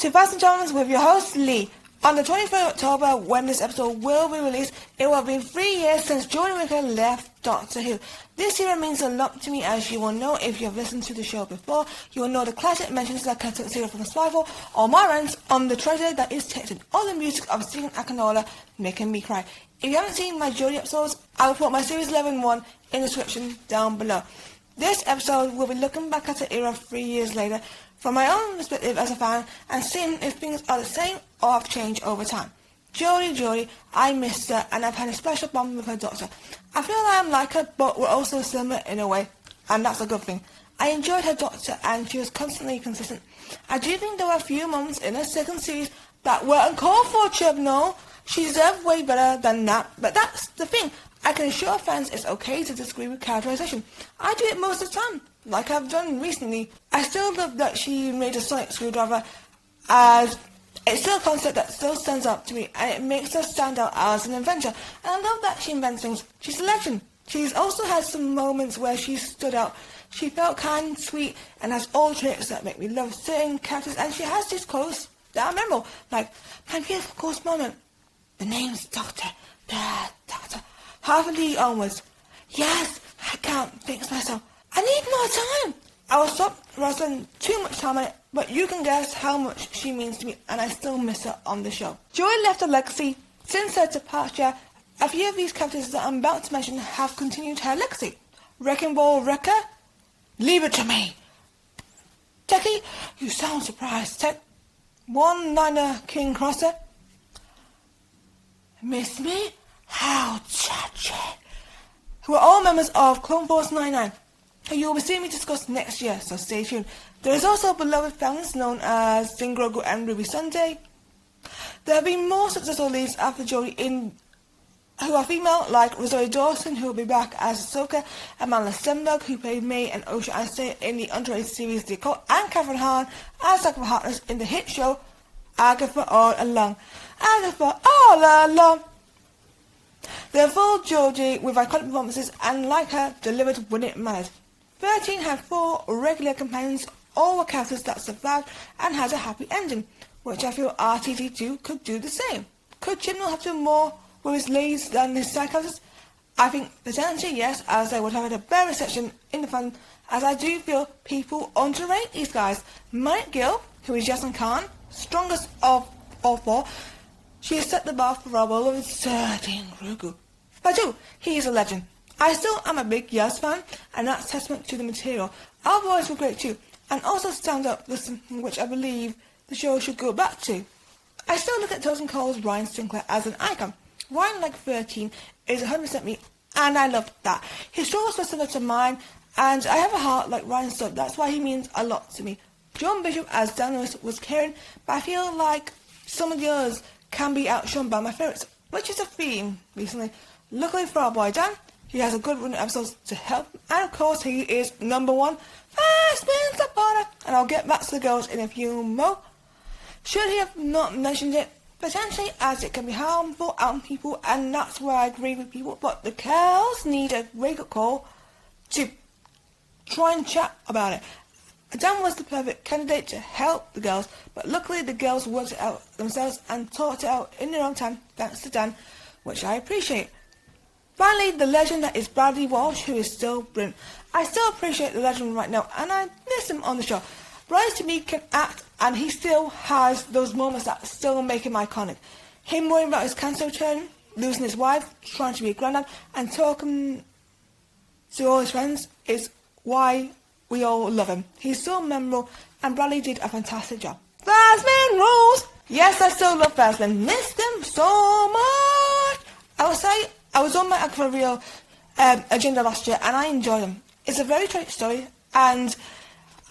to Fast and Jones with your host Leigh. On the 23rd of October, when this episode will be released, it will have been 3 years since Jodie Whittaker left Doctor Who. This era means a lot to me, as you will know if you have listened to the show before. You will know the classic mentions like I took Zero from Survival, or my rants on the treasure that is Texan, or the music of Stephen Akinola making me cry. If you haven't seen my Jodie episodes, I will put my Series 11 one in the description down below. This episode will be looking back at the era 3 years later, from my own perspective as a fan, and seeing if things are the same or have changed over time. Jodie, I missed her, and I've had a special bond with her Doctor. I feel I am like her, but we're also similar in a way, and that's a good thing. I enjoyed her Doctor, and she was constantly consistent. I do think there were a few moments in her second series that were uncalled for, Chibnall. She deserved way better than that, but that's the thing. I can assure fans it's okay to disagree with characterization. I do it most of the time, like I've done recently. I still love that she made a sonic screwdriver, as it's still a concept that still stands up to me, and it makes her stand out as an inventor. And I love that she invents things. She's a legend. She's also had some moments where she stood out. She felt kind, sweet, and has all tricks that make me love certain characters, and she has these quotes that are memorable, like my beautiful course moment. The name's Doctor, the Doctor. Half a league onwards. Yes, I can't fix myself. I need more time. I will stop spending too much time on it, but you can guess how much she means to me, and I still miss her on the show. Joy left a legacy. Since her departure, a few of these characters that I'm about to mention have continued her legacy. Wrecking Ball Wrecker? Leave it to me. Techie, you sound surprised, Tech. One-liner King Crosser? Miss me? How touching. Who are all members of Clone Force 99, who you will be seeing me discuss next year, so stay tuned. There is also beloved fans known as Din Grogu and Ruby Sunday. There have been more successful leads after Jodie who are female, like Rosario Dawson, who will be back as Ahsoka, Amanda Stenberg, who played May and Osha Anstey in the underrated series The Occult, and Catherine Hahn as Agatha Harkness in the hit show Agatha All Along. Agatha All Along. They're full Jodie with iconic performances and, like her, delivered winning manners. 13 had 4 regular companions, all were characters that survived and had a happy ending, which I feel RTT2 could do the same. Could Chibnall have done more with his leads than his side characters? I think potentially yes, as they would have had a better reception in the fun, as I do feel people underrate these guys. Mike Gill, who is Jasmine Khan, strongest of all 4, she has set the bar for our beloved Sir Din Grogu. But he is a legend. I still am a big Yes fan, and that's testament to the material. Our boys were great too, and also stand up with something which I believe the show should go back to. I still look at Tosin Cole's Ryan Sinclair as an icon. Ryan, like 13, is 100% me, and I love that. His struggles were similar to mine, and I have a heart like Ryan's, so that's why he means a lot to me. John Bishop as Dan Lewis was caring, but I feel like some of the others can be outshone by my favourites, which is a theme recently. Luckily for our boy Dan, he has a good run of episodes to help, and of course he is number 1 Thasmin supporter, and I'll get back to the girls in a few more. Should he have not mentioned it? Potentially, as it can be harmful on people, and that's where I agree with people, but the girls need a wake-up call to try and chat about it. Dan was the perfect candidate to help the girls, but luckily the girls worked it out themselves and talked it out in their own time, thanks to Dan, which I appreciate. Finally, the legend that is Bradley Walsh, who is still brilliant. I still appreciate the legend right now, and I miss him on the show. Bryce to me can act, and he still has those moments that still make him iconic. Him worrying about his cancer return, losing his wife, trying to be a granddad, and talking to all his friends is why we all love him. He's so memorable, and Bradley did a fantastic job. Thasmin rules! Yes, I still love Thasmin. Missed him so much! I will say, I was on my Act for Real agenda last year, and I enjoyed him. It's a very tragic story, and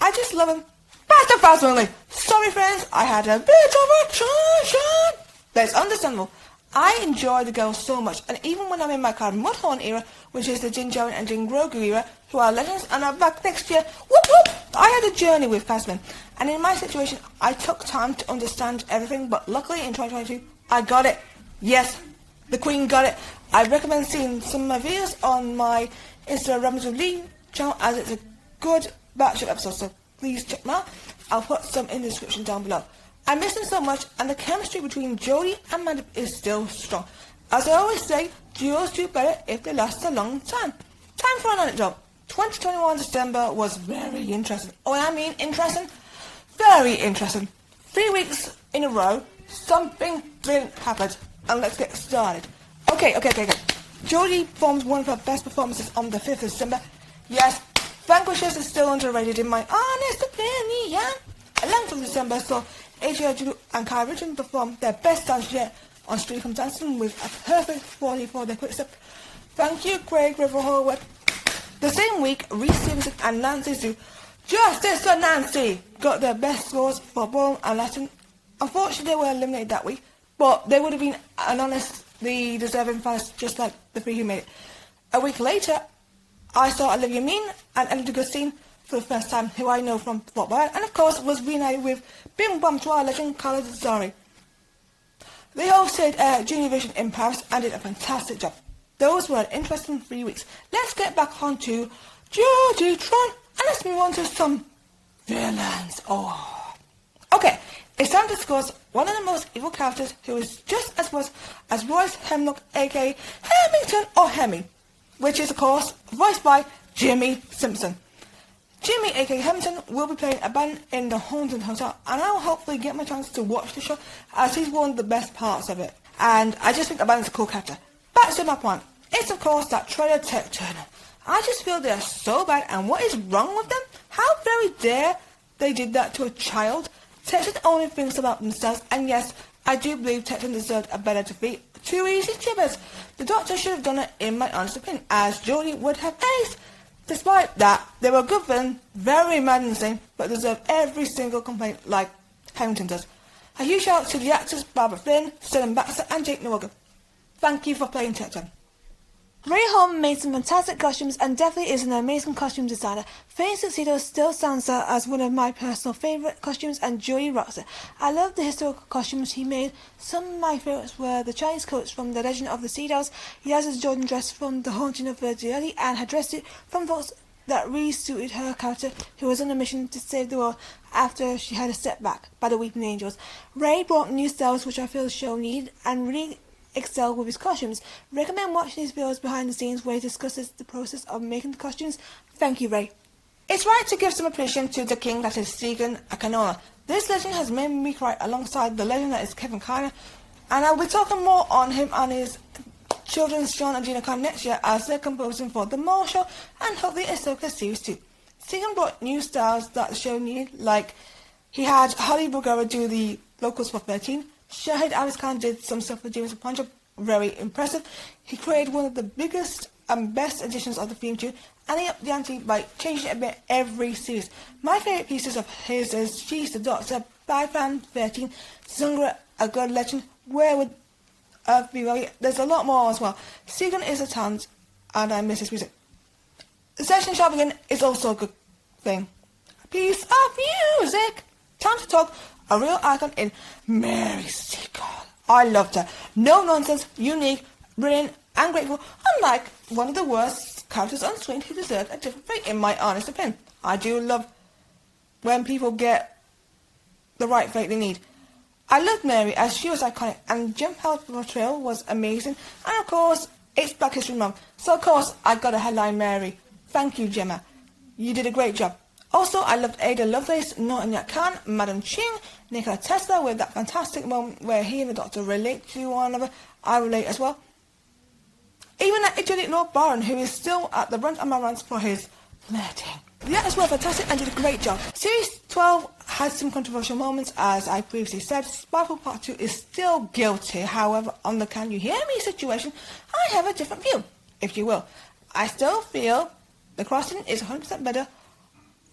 I just love him. Faster, Thasmin! Sorry, friends, I had a bit of a transition. That's understandable. I enjoy the girls so much, and even when I'm in my Card Mudhorn era, which is the Din Djarin and Din Grogu era, who are legends and are back next year, whoop whoop, I had a journey with Thasmin, and in my situation, I took time to understand everything, but luckily in 2022, I got it. Yes, the Queen got it. I recommend seeing some of my videos on my Insta Rambles with Leigh channel, as it's a good batch of episodes, so please check them out. I'll put some in the description down below. I miss them so much, and the chemistry between Jodie and Madam is still strong. As I always say, duos do better if they last a long time. Time for an anecdote. 2021 December was very interesting. Oh, I mean interesting? Very interesting. 3 weeks in a row, something brilliant happened. And let's get started. Okay. Jodie performed one of her best performances on the 5th of December. Yes, Vanquishers is still underrated in my honest opinion. 11th of December saw AJ Judu and Kai Richardson perform their best dance yet on Street from Dancing with a perfect 40 for their quick step. Thank you, Craig Riverhorwood. The same week, Reese Stevenson and Nancy Sue, Justice for Nancy, got their best scores for ballroom and Latin. Unfortunately, they were eliminated that week, but they would have been an honestly deserving finalist, just like the three who made it. A week later, I saw Olivia Mean and Ellen DeGustine for the first time, who I know from football, and of course was reunited with Bing Bom Chua legend Carla Zari. They hosted Junior Vision in Paris and did a fantastic job. Those were an interesting 3 weeks. Let's get back onto Jodie Tron and let's move on to some villains. Okay, it's time to discuss one of the most evil characters who is just as much as Royce Hemlock, aka Hemington or Hemi, which is of course voiced by Jimmy Simpson. Jimmy, aka Hemington, will be playing a band in the Haunted Hotel, and I will hopefully get my chance to watch the show as he's one of the best parts of it. And I just think the band is a cool character. Back to my point. It's of course that trailer Tech Turner. I just feel they're so bad, and what is wrong with them? How very dare they did that to a child? Texan only thinks about themselves, and yes, I do believe Texan deserved a better defeat. Too easy chippers. The Doctor should have done it in my honest opinion, as Jodie would have aced. Despite that, they were good villains, very mad and insane, but deserve every single complaint like Hamilton does. A huge shout out to the actors Barbara Flynn, Stellan Baxter and Jake Nwoga. Thank you for playing Texan. Ray Holman made some fantastic costumes and definitely is an amazing costume designer. Phoenix Tuxedo still stands out as one of my personal favourite costumes, and Jodie rocks it. I love the historical costumes he made. Some of my favourites were the Chinese coats from The Legend of the Sea Dolls, Yaz's Jordan dress from The Haunting of Virginie, and her dress suit from Fox that really suited her character, who was on a mission to save the world after she had a setback by the Weeping Angels. Ray brought new styles which I feel the show needed and really excel with his costumes. Recommend watching his videos behind the scenes where he discusses the process of making the costumes. Thank you, Ray. It's right to give some appreciation to the king that is Stegan Akinola. This legend has made me cry alongside the legend that is Kevin Kiner, and I'll be talking more on him and his children Sean and Gina Khan next year as they're composing for the Mole Show and hopefully Ahsoka Series 2. Stegan brought new styles that the show needed, like he had Holly Bulgara do the vocals for 13, Shahid Alice Khan did some stuff for James Punjab, very impressive. He created one of the biggest and best editions of the theme tune, and he upped the ante by changing it a bit every series. My favourite pieces of his is She's the Doctor, Bad Fan 13, Zungra, A God Legend, Where Would Earth Be Well? There's a lot more as well. Stegan is a talent, and I miss his music. The session shall begin is also a good thing. A piece of music. Time to talk. A real icon in Mary Seacole. I loved her. No nonsense, unique, brilliant, and grateful, unlike one of the worst characters on screen who deserved a different fate, in my honest opinion. I do love when people get the right fate they need. I loved Mary as she was iconic, and Jim Powell's portrayal was amazing, and of course, it's Black History Month, so of course, I got a headline Mary. Thank you, Gemma. You did a great job. Also, I loved Ada Lovelace, Norton Yat Khan, Madam Ching, Nikola Tesla with that fantastic moment where he and the Doctor relate to one another. I relate as well. Even that idiotic Lord Byron, who is still at the brunt of my runs for his flirting. The actors were fantastic and did a great job. Series 12 had some controversial moments, as I previously said. Sparkle Part 2 is still guilty. However, on the Can You Hear Me situation, I have a different view, if you will. I still feel the crossing is 100% better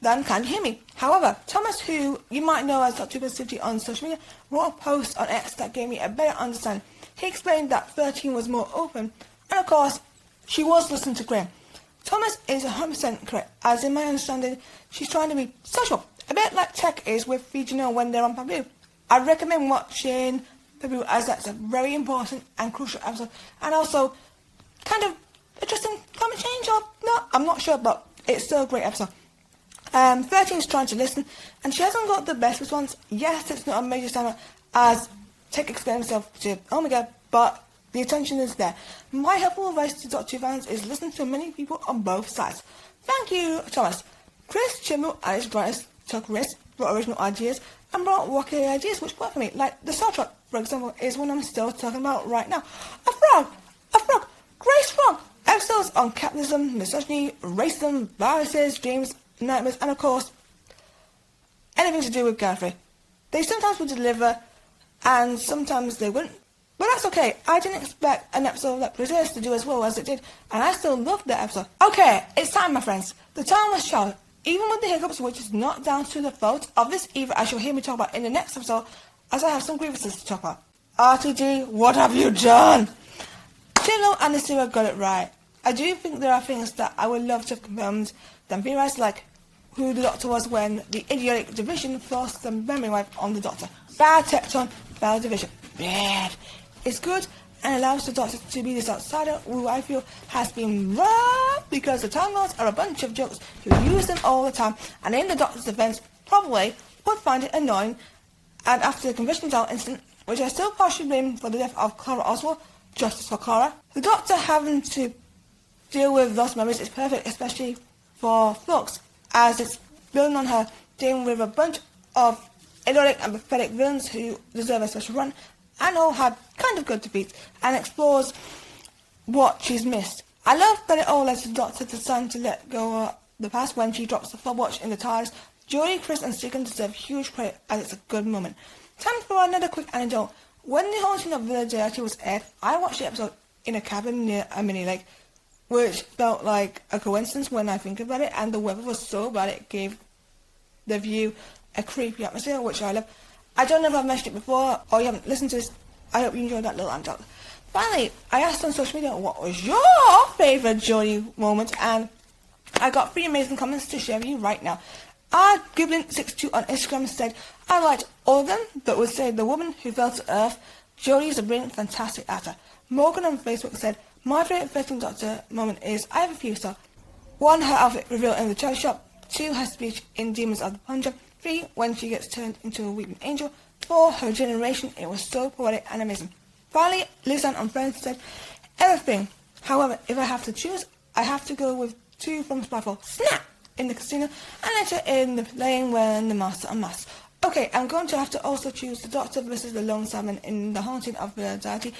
than Can You Hear Me. However, Thomas, who you might know as Dr. City on social media, wrote a post on X that gave me a better understanding. He explained that 13 was more open, and of course, she was listening to Graham. Thomas is 100% correct, as in my understanding, she's trying to be social, a bit like Tech is with Fijino when they're on Pabu. I recommend watching Pabu, as that's a very important and crucial episode, and also kind of addressing climate change, or not, I'm not sure, but it's still a great episode. 13's trying to listen, and she hasn't got the best response. Yes, it's not a major standout, as Tech explained himself to Omega, but the attention is there. My helpful advice to Doctor Who fans is listen to many people on both sides. Thank you, Thomas. Chris Chibnall at his brightest took risks, brought original ideas, and brought wacky ideas which work for me, like the Star Trek, for example, is one I'm still talking about right now. A frog, Grace Frog. Episodes on capitalism, misogyny, racism, viruses, dreams, nightmares, and of course, anything to do with Gallifrey. They sometimes would deliver, and sometimes they wouldn't. But that's okay. I didn't expect an episode like Preserves to do as well as it did, and I still loved that episode. Okay, it's time, my friends. The time was short. Even with the hiccups, which is not down to the fault of this either, as you'll hear me talk about in the next episode, as I have some grievances to talk about. RTD, what have you done? Chibnall and the Sewer got it right. I do think there are things that I would love to have confirmed than theorised, like who the Doctor was when the idiotic division forced the memory wipe on the Doctor. Bad Tecton, bad division. Bad. It's good and allows the Doctor to be this outsider who I feel has been robbed because the Time Lords are a bunch of jokes who use them all the time, and in the Doctor's defence probably would find it annoying. And after the Conviction Down incident, which I still partially blame for the death of Clara Oswald, justice for Clara, the Doctor having to deal with lost memories is perfect, especially for Flux, as it's building on her dealing with a bunch of idiotic and pathetic villains who deserve a special run, and all had kind of good defeats, and explores what she's missed. I love that it all lets the Doctor decide to let go of the past when she drops the stopwatch in the TARDIS. Jodie, Chris and Stegan deserve huge credit, as it's a good moment. Time for another quick anecdote. When The Haunting of Villa Deity was aired, I watched the episode in a cabin near a mini lake, which felt like a coincidence when I think about it, and the weather was so bad it gave the view a creepy atmosphere, which I love. I don't know if I've mentioned it before, or you haven't listened to this. I hope you enjoyed that little anecdote. Finally, I asked on social media what was your favourite Jodie moment, and I got 3 amazing comments to share with you right now. Giblin62 on Instagram said, I liked all of them, but would say the woman who fell to earth. Jodie is a brilliant, fantastic actor. Morgan on Facebook said, my favourite 13th Doctor moment is, I have a few, so 1, her outfit reveal in the charity shop. 2, her speech in Demons of the Punjab. 3, when she gets turned into a weeping angel. 4, her generation. It was so poetic and amazing. Finally, Lisanne on Friends said, everything. However, if I have to choose, I have to go with 2 from Spyfall. Snap! In the casino, and later in the plane when the Master unmasks. Okay, I'm going to have to also choose the Doctor versus the Lone Salmon in The Haunting of Villa Deity.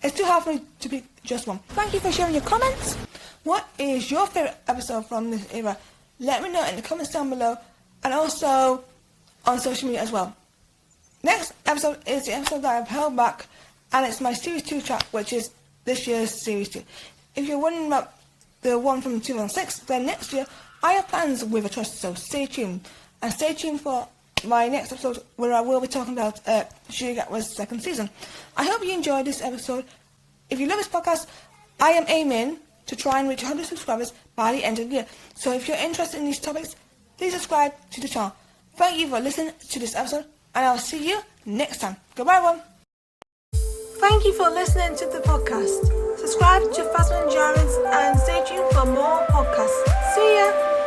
It's too hard for me to pick just one. Thank you for sharing your comments. What is your favourite episode from this era? Let me know in the comments down below, and also on social media as well. Next episode is the episode that I've held back, and it's my Series 2 track, which is this year's Series 2. If you're wondering about the one from 2006, then next year I have plans with a twist, so stay tuned. And stay tuned for my next episode where I will be talking about Shuri Gatwa's 2nd season. I hope you enjoyed this episode. If you love this podcast, I am aiming to try and reach 100 subscribers by the end of the year. So if you're interested in these topics, please subscribe to the channel. Thank you for listening to this episode, and I'll see you next time. Goodbye, everyone. Thank you for listening to the podcast. Subscribe to Thasmin and stay tuned for more podcasts. See ya!